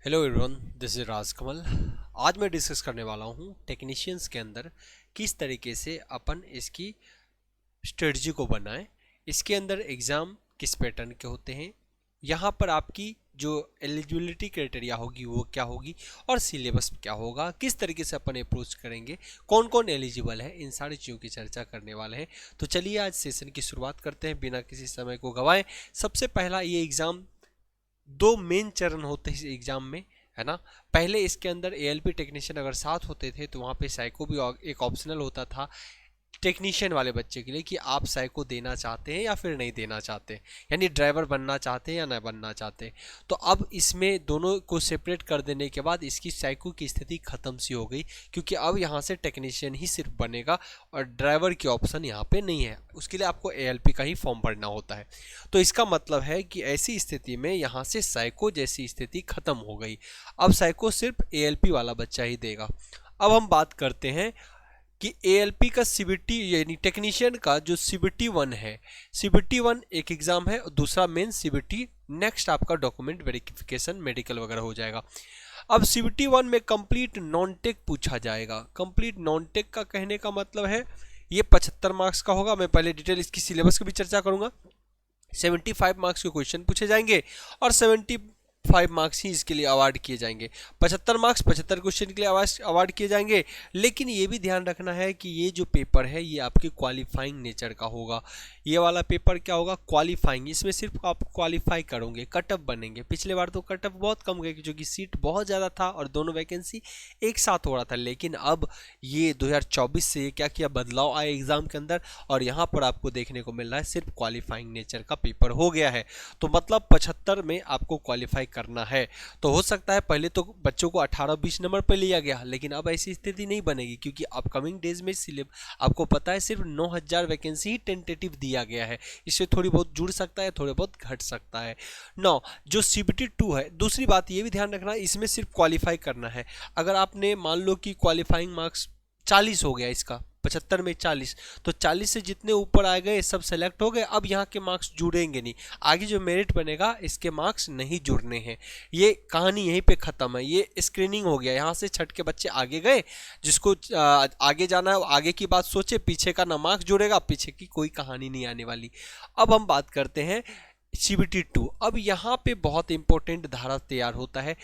Hello everyone, this is Rajkamal. आज मैं discuss करने वाला हूँ टेक्नीशियंस के अंदर किस तरीके से अपन इसकी स्ट्रेटजी को बनाएं। इसके अंदर एग्ज़ाम किस पैटर्न के होते हैं, यहाँ पर आपकी जो एलिजिबिलिटी क्राइटेरिया होगी वो क्या होगी और सिलेबस क्या होगा, किस तरीके से अपन अप्रोच करेंगे, कौन कौन एलिजिबल है, इन सारी चीज़ों की चर्चा करने वाले हैं। तो चलिए आज सेशन की शुरुआत करते हैं बिना किसी समय को गंवाए। सबसे पहला, ये एग्ज़ाम दो मेन चरण होते हैं इस एग्जाम में, है ना। पहले इसके अंदर एएलपी टेक्नीशियन अगर साथ होते थे तो वहाँ पे साइको भी एक ऑप्शनल होता था टेक्नीशियन वाले बच्चे के लिए कि आप साइको देना चाहते हैं या फिर नहीं देना चाहते, यानी ड्राइवर बनना चाहते हैं या नहीं बनना चाहते। तो अब इसमें दोनों को सेपरेट कर देने के बाद इसकी साइको की स्थिति खत्म सी हो गई, क्योंकि अब यहाँ से टेक्नीशियन ही सिर्फ बनेगा और ड्राइवर की ऑप्शन यहाँ पे नहीं है। उसके लिए आपको एएलपी का ही फॉर्म भरना होता है। तो इसका मतलब है कि ऐसी स्थिति में यहाँ से साइको जैसी स्थिति खत्म हो गई। अब साइको सिर्फ एएलपी वाला बच्चा ही देगा। अब हम बात करते हैं कि एएलपी का सीबीटी यानी टेक्नीशियन का जो सीबीटी 1 है, सीबीटी 1 एक एग्जाम है और दूसरा मेन सीबीटी नेक्स्ट आपका डॉक्यूमेंट वेरिफिकेशन मेडिकल वगैरह हो जाएगा। अब सीबीटी 1 में कंप्लीट नॉन टेक पूछा जाएगा। कंप्लीट नॉन टेक का कहने का मतलब है ये 75 मार्क्स का होगा। मैं पहले डिटेल इसकी सिलेबस की भी चर्चा करूंगा। 75 मार्क्स के क्वेश्चन पूछे जाएंगे और 75 मार्क्स ही इसके लिए अवार्ड किए जाएंगे। 75 मार्क्स 75 क्वेश्चन के लिए अवार्ड किए जाएंगे। लेकिन ये भी ध्यान रखना है कि ये जो पेपर है ये आपके क्वालिफाइंग नेचर का होगा। ये वाला पेपर क्या होगा, क्वालिफाइंग। इसमें सिर्फ आप क्वालिफाई करोगे, कटअप बनेंगे। पिछले बार तो कटअप बहुत कम गए क्योंकि सीट बहुत ज़्यादा था और दोनों वैकेंसी एक साथ हो रहा था। लेकिन अब ये 2024 से क्या किया, बदलाव आए एग्जाम के अंदर और यहाँ पर आपको देखने को मिल रहा है सिर्फ क्वालिफाइंग नेचर का पेपर हो गया है। तो मतलब 75 में आपको क्वालिफाई करना है। तो हो सकता है पहले तो बच्चों को 18-20 नंबर पर लिया गया, लेकिन अब ऐसी स्थिति नहीं बनेगी क्योंकि अपकमिंग डेज में आपको पता है सिर्फ 9000 वैकेंसी ही टेंटेटिव दिया गया है। इससे थोड़ी बहुत जुड़ सकता है, थोड़े बहुत घट सकता है। नौ जो सीबीटी 2 है, दूसरी बात ये भी ध्यान रखना है इसमें सिर्फ क्वालिफाई करना है। अगर आपने मान लो कि क्वालिफाइंग मार्क्स 40 हो गया, इसका 75 में 40, तो 40 से जितने ऊपर आ गए सब सेलेक्ट हो गए। अब यहाँ के मार्क्स जुड़ेंगे नहीं, आगे जो मेरिट बनेगा इसके मार्क्स नहीं जुड़ने हैं। ये कहानी यहीं पे ख़त्म है। ये स्क्रीनिंग हो गया, यहाँ से छठ के बच्चे आगे गए, जिसको आगे जाना है आगे की बात सोचे, पीछे का ना मार्क्स जुड़ेगा, पीछे की कोई कहानी नहीं आने वाली। अब हम बात करते हैं सीबीटी 2। अब यहाँ पे बहुत इंपॉर्टेंट धारा तैयार होता है।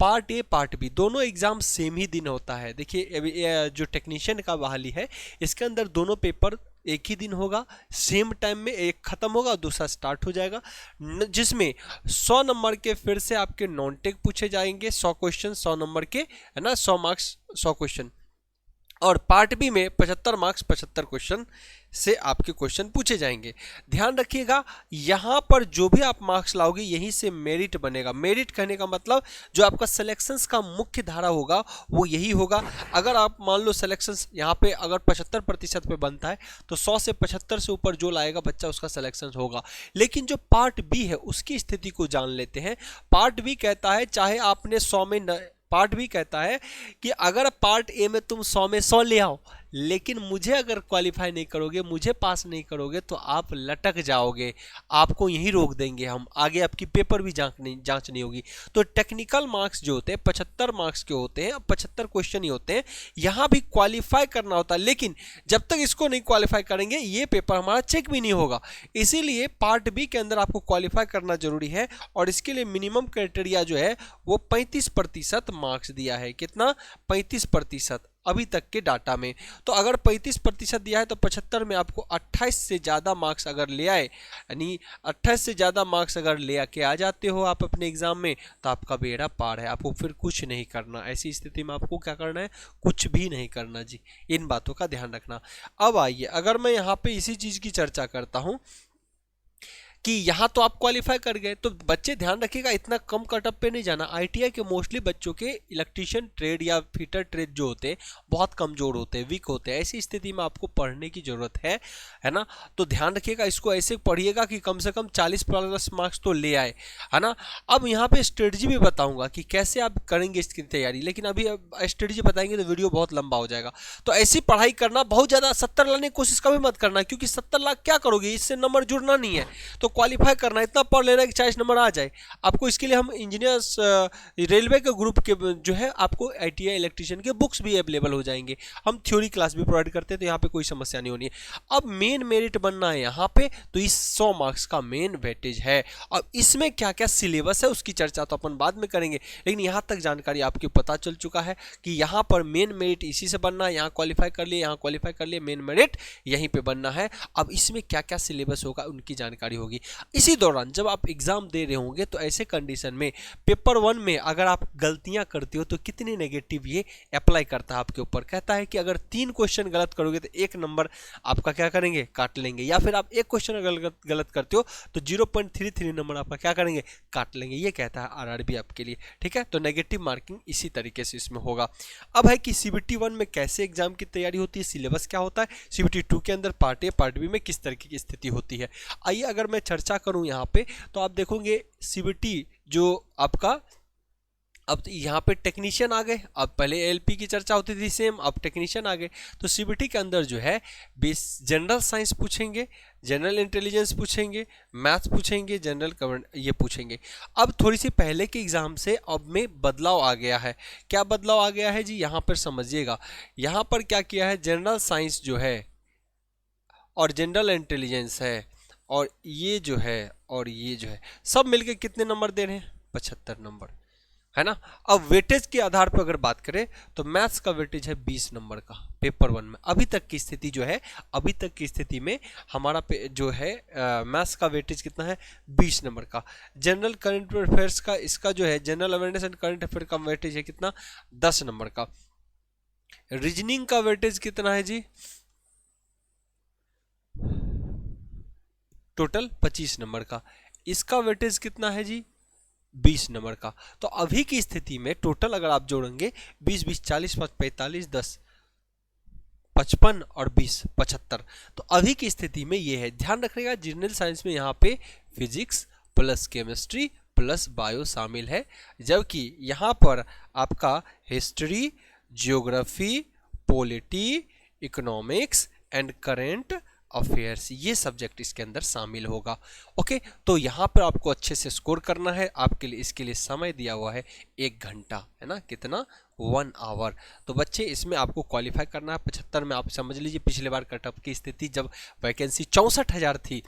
पार्ट ए पार्ट बी दोनों एग्जाम सेम ही दिन होता है। देखिए जो टेक्नीशियन का बहाली है इसके अंदर दोनों पेपर एक ही दिन होगा, सेम टाइम में। एक खत्म होगा दूसरा स्टार्ट हो जाएगा, जिसमें 100 नंबर के फिर से आपके नॉन टेक पूछे जाएंगे। 100 क्वेश्चन 100 नंबर के, है ना, 100 मार्क्स 100 क्वेश्चन। और पार्ट बी में 75 मार्क्स 75 क्वेश्चन से आपके क्वेश्चन पूछे जाएंगे। ध्यान रखिएगा यहाँ पर जो भी आप मार्क्स लाओगे यहीं से मेरिट बनेगा। मेरिट कहने का मतलब जो आपका सिलेक्शंस का मुख्य धारा होगा वो यही होगा। अगर आप मान लो सिलेक्शंस यहाँ पे अगर 75% पे बनता है तो 100 से 75 से ऊपर जो लाएगा बच्चा उसका सिलेक्शन होगा। लेकिन जो पार्ट बी है उसकी स्थिति को जान लेते हैं। पार्ट बी कहता है चाहे आपने 100 में पार्ट भी कहता है कि अगर पार्ट ए में तुम 100 में 100 ले आओ, लेकिन मुझे अगर क्वालिफाई नहीं करोगे, मुझे पास नहीं करोगे तो आप लटक जाओगे, आपको यहीं रोक देंगे हम, आगे आपकी पेपर भी जांच नहीं होगी। तो टेक्निकल मार्क्स जो होते हैं 75 मार्क्स के होते हैं, 75 क्वेश्चन ही होते हैं। यहाँ भी क्वालिफाई करना होता है, लेकिन जब तक इसको नहीं क्वालिफाई करेंगे ये पेपर हमारा चेक भी नहीं होगा। इसीलिए पार्ट बी के अंदर आपको क्वालिफाई करना जरूरी है और इसके लिए मिनिमम क्राइटेरिया जो है वो 35% मार्क्स दिया है। कितना? 35% अभी तक के डाटा में। तो अगर 35% दिया है तो 75 में आपको 28 से ज़्यादा मार्क्स अगर ले आए, यानी 28 से ज़्यादा मार्क्स अगर ले आके आ जाते हो आप अपने एग्जाम में, तो आपका बेड़ा पार है। आपको फिर कुछ नहीं करना। ऐसी स्थिति में आपको क्या करना है? कुछ भी नहीं करना जी। इन बातों का ध्यान रखना। अब आइए, अगर मैं यहाँ पे इसी चीज़ की चर्चा करता हूँ कि यहाँ तो आप क्वालिफाई कर गए, तो बच्चे ध्यान रखिएगा इतना कम कटअप पे नहीं जाना। आईटीआई के मोस्टली बच्चों के इलेक्ट्रीशियन ट्रेड या फिटर ट्रेड जो होते हैं बहुत कमजोर होते हैं, वीक होते हैं। ऐसी स्थिति में आपको पढ़ने की जरूरत है ना। तो ध्यान रखिएगा, इसको ऐसे पढ़िएगा कि कम से कम 40+ मार्क्स तो ले आए, है ना। अब यहाँ पे स्ट्रेटजी भी बताऊंगा कि कैसे आप करेंगे इसकी तैयारी, लेकिन अभी स्ट्रेटजी बताएंगे तो वीडियो बहुत लंबा हो जाएगा। तो ऐसी पढ़ाई करना, बहुत ज़्यादा 70 लाने की कोशिश कभी मत करना, क्योंकि 70 लाख क्या करोगे, इससे नंबर जुड़ना नहीं है। तो क्वालिफाई करना है, इतना पढ़ लेना है कि 40 नंबर आ जाए आपको। इसके लिए हम इंजीनियर्स रेलवे के ग्रुप के जो है आपको ITI इलेक्ट्रीशियन के बुक्स भी अवेलेबल हो जाएंगे। हम थ्योरी क्लास भी प्रोवाइड करते हैं, तो यहाँ पे कोई समस्या नहीं होनी है। अब मेन मेरिट बनना है यहाँ पे, तो इस 100 मार्क्स का मेन वेटेज है। अब इसमें क्या क्या सिलेबस है उसकी चर्चा तो अपन बाद में करेंगे, लेकिन यहाँ तक जानकारी आपको पता चल चुका है कि यहाँ पर मेन मेरिट इसी से बनना है। यहाँ क्वालिफाई कर लिए, यहाँ क्वालिफाई कर लिए, मेन मेरिट यहीं पे बनना है। अब इसमें क्या क्या सिलेबस होगा उनकी जानकारी होगी। इसी दौरान जब आप एग्जाम दे रहे होंगे तो ऐसे कंडीशन में पेपर 1 में अगर आप गलतियां करते हो तो कितनी नेगेटिव ये अप्लाई करता है आपके ऊपर। कहता है कि अगर 3 क्वेश्चन गलत करोगे तो 1 नंबर आपका क्या करेंगे, काट लेंगे, या फिर आप 1 क्वेश्चन गलत करते हो तो 0.33 नंबर आपका क्या करेंगे, काट लेंगे। ये कहता है RRB आपके लिए, ठीक है। तो नेगेटिव मार्किंग इसी तरीके से इसमें होगा। अब है कि CBT 1 में कैसे एग्जाम की तैयारी होती है, सिलेबस क्या होता है, CBT 2 के अंदर पार्ट A पार्ट B में किस तरीके की स्थिति होती है। आइए अगर मैं चर्चा करूं यहाँ पे तो आप देखोगे CBT जो आपका, अब यहाँ पे टेक्नीशियन आ गए। अब पहले LP की चर्चा होती थी सेम, अब टेक्नीशियन आ गए। तो CBT के अंदर जो है जनरल साइंस पूछेंगे, जनरल इंटेलिजेंस पूछेंगे, मैथ्स पूछेंगे, जनरल करंट ये पूछेंगे। अब थोड़ी सी पहले के एग्जाम से अब में बदलाव आ गया है। क्या बदलाव आ गया है जी, यहाँ पर समझिएगा। यहाँ पर क्या किया है, जनरल साइंस जो है और जनरल इंटेलिजेंस है और ये जो है और ये जो है सब मिलके कितने नंबर दे रहे हैं, 75 नंबर, है ना। अब वेटेज के आधार पर अगर बात करें तो मैथ्स का वेटेज है 20 नंबर का पेपर 1 में। अभी तक की स्थिति जो है, अभी तक की स्थिति में हमारा जो है मैथ्स का वेटेज कितना है, 20 नंबर का। जनरल करंट अफेयर्स का, इसका जो है general awareness and current affair का वेटेज है कितना, 10 नंबर का। रीजनिंग का वेटेज कितना है जी, टोटल 25 नंबर का। इसका वेटेज कितना है जी, 20 नंबर का। तो अभी की स्थिति में टोटल अगर आप जोड़ेंगे 20 20 40 45 10 55 और 20 75। तो अभी की स्थिति में ये है। ध्यान रखिएगा जनरल साइंस में यहाँ पे physics plus chemistry plus bio शामिल है, जबकि यहाँ पर आपका history, geography, polity, economics and current affairs ये सब्जेक्ट इसके अंदर शामिल होगा। ओके, तो यहाँ पर आपको अच्छे से स्कोर करना है। आपके लिए इसके लिए समय दिया हुआ है 1 घंटा, है ना, कितना, 1 आवर। तो बच्चे इसमें आपको क्वालिफाई करना है। 75 में आप समझ लीजिए पिछले बार कटअप की स्थिति जब वैकेंसी 64,000 थी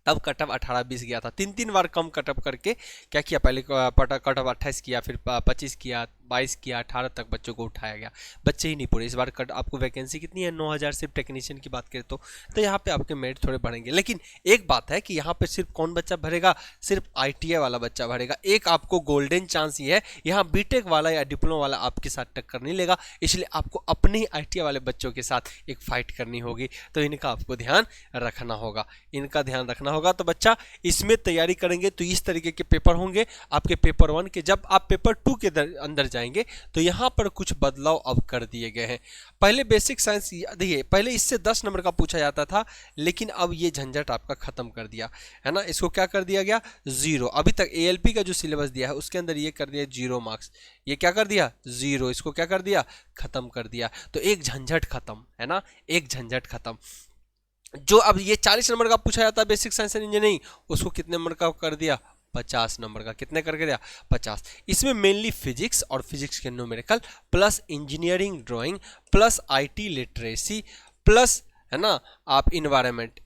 तब कटअप 18-20 गया था। 3 बार कम कटअप करके क्या किया, पहले कटअप 28 किया, फिर 25 किया, 22 किया, 18 तक बच्चों को उठाया गया, बच्चे ही नहीं पूरे। इस बार कट आपको वैकेंसी कितनी है, 9,000 सिर्फ टेक्नीशियन की बात करें तो यहाँ पे आपके मेरिट थोड़े बढ़ेंगे। लेकिन एक बात है कि यहाँ पे सिर्फ कौन बच्चा भरेगा, सिर्फ ITI वाला बच्चा भरेगा। एक आपको गोल्डन चांस ये है, यहाँ BTech वाला या डिप्लोमा वाला आपके साथ टक्कर नहीं लेगा, इसलिए आपको अपने ही ITI वाले बच्चों के साथ एक फाइट करनी होगी। तो इनका आपको ध्यान रखना होगा, इनका ध्यान रखना होगा। तो बच्चा इसमें तैयारी करेंगे तो इस तरीके के पेपर होंगे आपके पेपर 1 के। जब आप पेपर 2 के अंदर जाएंगे तो यहाँ पर कुछ बदलाव अब कर दिए गए हैं। पहले बेसिक साइंस देखिए, पहले इससे 10 नंबर का पूछा जाता था, लेकिन अब ये झंझट आपका खत्म कर दिया, है ना। इसको क्या कर दिया गया, 0। अभी तक ALP का जो सिलेबस दिया है उसके अंदर ये कर दिया 0 मार्क्स, ये क्या कर दिया, 0। इसको क्या कर दिया, खत्म कर दिया। तो एक झंझट खत्म, है ना, एक झंझट खत्म। जो अब ये 40 नंबर का पूछा जाता है बेसिक साइंस एंड इंजीनियरिंग, उसको कितने नंबर का कर दिया, 50 नंबर का। कितने करके दिया, 50। इसमें मेनली फिजिक्स और फिजिक्स के numerical plus engineering drawing plus IT literacy plus, है ना, आप इन्वायरमेंट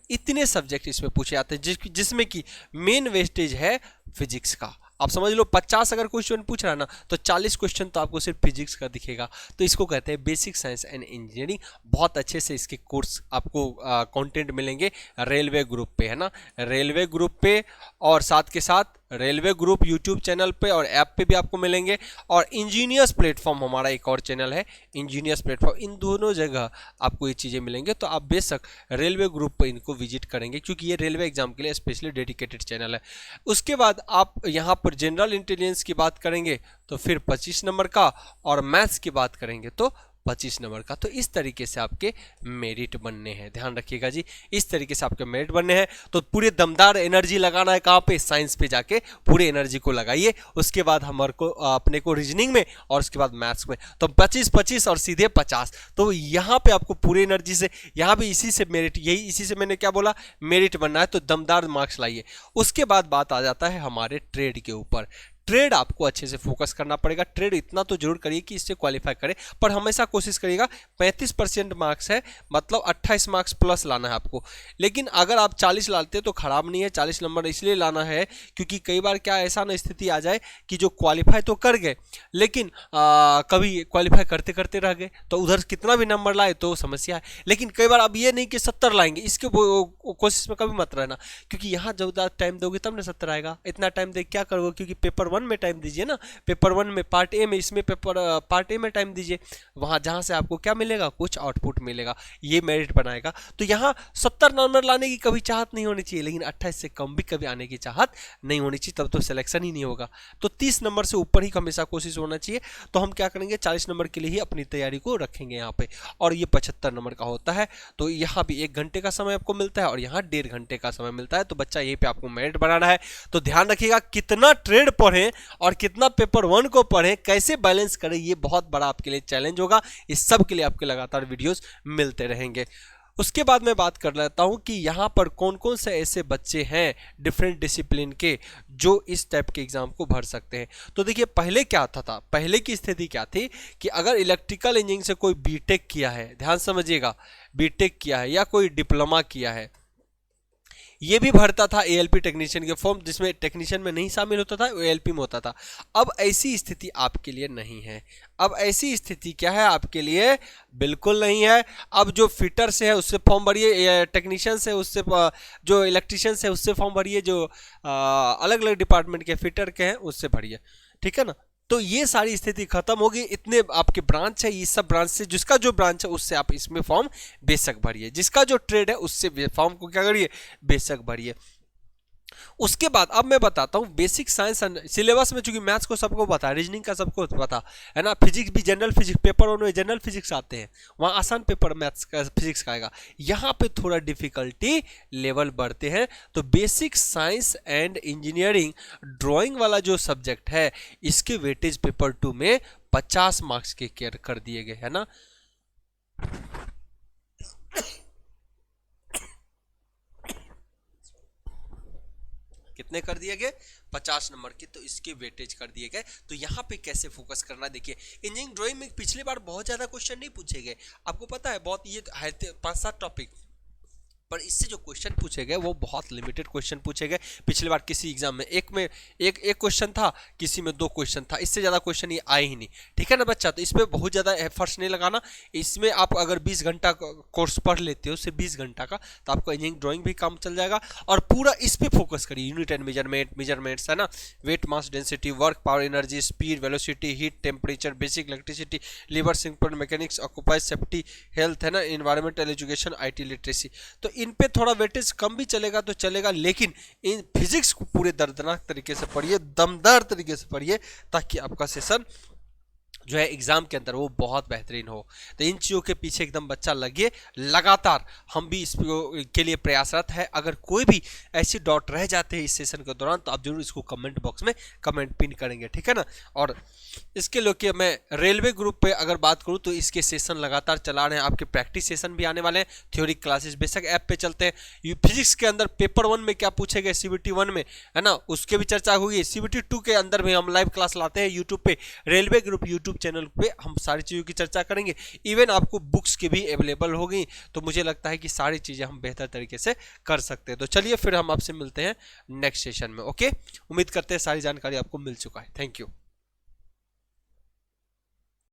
इतने सब्जेक्ट इसमें पूछे जाते हैं, जिसमें कि मेन वेस्टेज है फिजिक्स का। आप समझ लो 50 अगर क्वेश्चन पूछ रहा है ना तो 40 क्वेश्चन तो आपको सिर्फ फिजिक्स का दिखेगा। तो इसको कहते हैं बेसिक साइंस एंड इंजीनियरिंग। बहुत अच्छे से इसके कोर्स आपको कंटेंट मिलेंगे रेलवे ग्रुप पे, है ना, रेलवे ग्रुप पे, और साथ के साथ रेलवे ग्रुप यूट्यूब चैनल पे और ऐप पे भी आपको मिलेंगे। और इंजीनियर्स प्लेटफॉर्म हमारा एक और चैनल है, इंजीनियर्स प्लेटफॉर्म, इन दोनों जगह आपको ये चीज़ें मिलेंगे। तो आप बेशक रेलवे ग्रुप पर इनको विजिट करेंगे, क्योंकि ये रेलवे एग्जाम के लिए स्पेशली डेडिकेटेड चैनल है। उसके बाद आप यहाँ पर जनरल इंटेलिजेंस की बात करेंगे तो फिर 25 नंबर का, और मैथ्स की बात करेंगे तो 25 नंबर का। तो इस तरीके से आपके मेरिट बनने हैं, ध्यान रखिएगा जी, इस तरीके से आपके मेरिट बनने हैं। तो पूरे दमदार एनर्जी लगाना है कहाँ पे, साइंस पे जाके पूरे एनर्जी को लगाइए। उसके बाद हमारे को अपने को रीजनिंग में और उसके बाद मैथ्स में, तो 25-25 और सीधे 50। तो यहाँ पे आपको पूरे एनर्जी से, यहाँ भी इसी से मेरिट, यही इसी से मैंने क्या बोला, मेरिट बनना है, तो दमदार मार्क्स लाइए। उसके बाद बात आ जाता है हमारे ट्रेड के ऊपर। ट्रेड आपको अच्छे से फोकस करना पड़ेगा। ट्रेड इतना तो जरूर करिए कि इससे क्वालिफाई करे, पर हमेशा कोशिश करिएगा 35% मार्क्स है, मतलब 28 मार्क्स प्लस लाना है आपको। लेकिन अगर आप 40 लाते तो खराब नहीं है, 40 नंबर इसलिए लाना है क्योंकि कई बार क्या ऐसा ना स्थिति आ जाए कि जो क्वालिफाई तो कर गए लेकिन कभी क्वालिफाई करते करते रह गए, तो उधर कितना भी नंबर लाए तो समस्या है। लेकिन कई बार अब ये नहीं कि 70 लाएंगे, इसके कोशिश में कभी मत रहना, क्योंकि यहाँ जब टाइम दोगे तब ना 70 आएगा। इतना टाइम दे क्या करोगे, क्योंकि पेपर 1 में टाइम दीजिए ना, पेपर 1 में पार्ट ए में, इसमें पेपर पार्ट ए में टाइम दीजिए, वहां जहां से आपको क्या मिलेगा, कुछ आउटपुट मिलेगा, ये मेरिट बनाएगा। तो यहाँ 70 नंबर लाने की कभी चाहत नहीं होनी चाहिए, लेकिन 28 से कम भी कभी आने की चाहत नहीं होनी चाहिए, तब तो सिलेक्शन ही नहीं होगा। तो 30 नंबर से ऊपर ही हमेशा कोशिश होना चाहिए। तो हम क्या करेंगे, 40 नंबर के लिए ही अपनी तैयारी को रखेंगे यहाँ पे, और ये 75 नंबर का होता है। तो यहाँ भी 1 घंटे का समय आपको मिलता है और यहाँ 1.5 घंटे का समय मिलता है। तो बच्चा यहीं पे आपको मेरिट बनाना है। तो ध्यान रखिएगा कितना ट्रेड पढ़ें और कितना पेपर 1 को पढ़ें, कैसे बैलेंस करें, ये बहुत बड़ा आपके लिए चैलेंज होगा। इस सब के लिए आपके लगातार वीडियोस मिलते रहेंगे। उसके बाद मैं बात कर लेता हूं कि यहाँ पर कौन कौन से ऐसे बच्चे हैं डिफरेंट डिसिप्लिन के जो इस टाइप के एग्जाम को भर सकते हैं। तो देखिए पहले क्या था, पहले की स्थिति क्या थी कि अगर इलेक्ट्रिकल इंजीनियरिंग से कोई बीटेक किया है, ध्यान समझिएगा, बीटेक किया है या कोई डिप्लोमा किया है, ये भी भरता था एएलपी टेक्नीशियन के फॉर्म, जिसमें टेक्नीशियन में नहीं शामिल होता था, एएलपी में होता था। अब ऐसी स्थिति आपके लिए नहीं है। अब ऐसी स्थिति क्या है आपके लिए, बिल्कुल नहीं है। अब जो फिटर से है उससे फॉर्म भरिए, टेक्नीशियन से उससे, जो इलेक्ट्रिशियन से उससे फॉर्म भरिए, जो अलग अलग डिपार्टमेंट के फिटर के हैं उससे भरिए, ठीक है ना। तो ये सारी स्थिति खत्म होगी। इतने आपके ब्रांच है, इस सब ब्रांच से जिसका जो ब्रांच है उससे आप इसमें फॉर्म बेशक भरिए, जिसका जो ट्रेड है उससे फॉर्म को क्या करिए, बेशक भरिए। उसके बाद अब मैं बताता हूँ बेसिक साइंस एंड सिलेबस में, चूंकि मैथ्स को सबको पता है, रीजनिंग का सबको पता है ना, फिजिक्स भी, जनरल फिजिक्स पेपर 1 में जनरल फिजिक्स आते हैं, वहाँ आसान पेपर मैथ्स का फिजिक्स का आएगा। यहाँ पे थोड़ा डिफिकल्टी लेवल बढ़ते हैं। तो basic science and engineering drawing वाला जो सब्जेक्ट है, इसके वेटेज पेपर 2 में 50 मार्क्स के केयर कर दिए गए, है ना। कितने कर दिए गए, 50 नंबर के, तो इसके वेटेज कर दिए गए। तो यहाँ पे कैसे फोकस करना, देखिए इंजीनियरिंग ड्राइंग में पिछली बार बहुत ज्यादा क्वेश्चन नहीं पूछे गए, आपको पता है, बहुत ये 5-7 टॉपिक, पर इससे जो क्वेश्चन पूछे गए वो बहुत लिमिटेड क्वेश्चन पूछे गए। पिछली बार किसी एग्जाम में एक क्वेश्चन था, किसी में 2 क्वेश्चन था, इससे ज़्यादा क्वेश्चन ये आए ही नहीं, ठीक है ना बच्चा। तो इसमें बहुत ज़्यादा एफर्ट्स नहीं लगाना। इसमें आप अगर 20 घंटा कोर्स पढ़ लेते हो, उससे 20 घंटा का, तो आपको इंजीनियरिंग ड्राइंग भी काम चल जाएगा। और पूरा इस पर फोकस करिए, यूनिट एंड मेजरमेंट्स है ना, weight, mass, density, work, power, energy, speed, velocity, heat, temperature, basic electricity, lever, simple mechanics, occupies, safety, health, है ना, इन्वायरमेंटल एजुकेशन, IT लिटरेसी। तो इन पे थोड़ा वेटेज कम भी चलेगा तो चलेगा, लेकिन इन फिजिक्स को पूरे दर्दनाक तरीके से पढ़िए, दमदार तरीके से पढ़िए, ताकि आपका सेशन जो है एग्जाम के अंदर वो बहुत बेहतरीन हो। तो इन चीज़ों के पीछे एकदम बच्चा लगे लगातार, हम भी इस के लिए प्रयासरत है। अगर कोई भी ऐसी डाउट रह जाते हैं इस सेशन के दौरान, तो आप जरूर इसको कमेंट बॉक्स में कमेंट पिन करेंगे, ठीक है ना। और इसके लिए मैं रेलवे ग्रुप पे अगर बात करूँ तो इसके सेशन लगातार चला रहे हैं, आपके प्रैक्टिस सेशन भी आने वाले हैं, थ्योरी क्लासेस बेशक ऐप पे चलते हैं। फिजिक्स के अंदर पेपर 1 में क्या पूछे गए, CBT 1 में, है ना, उसके भी चर्चा हुई। CBT 2 के अंदर भी हम लाइव क्लास लाते हैं यूट्यूब पे, रेलवे ग्रुप यूट्यूब चैनल पे हम सारी चीज़ों की चर्चा करेंगे। इवन आपको बुक्स की भी अवेलेबल होगी, तो मुझे लगता है कि सारी चीज़ें हम बेहतर तरीके से कर सकते हैं। तो चलिए फिर हम आपसे मिलते हैं नेक्स्ट सेशन में, ओके। उम्मीद करते हैं सारी जानकारी आपको मिल चुका है। Thank you.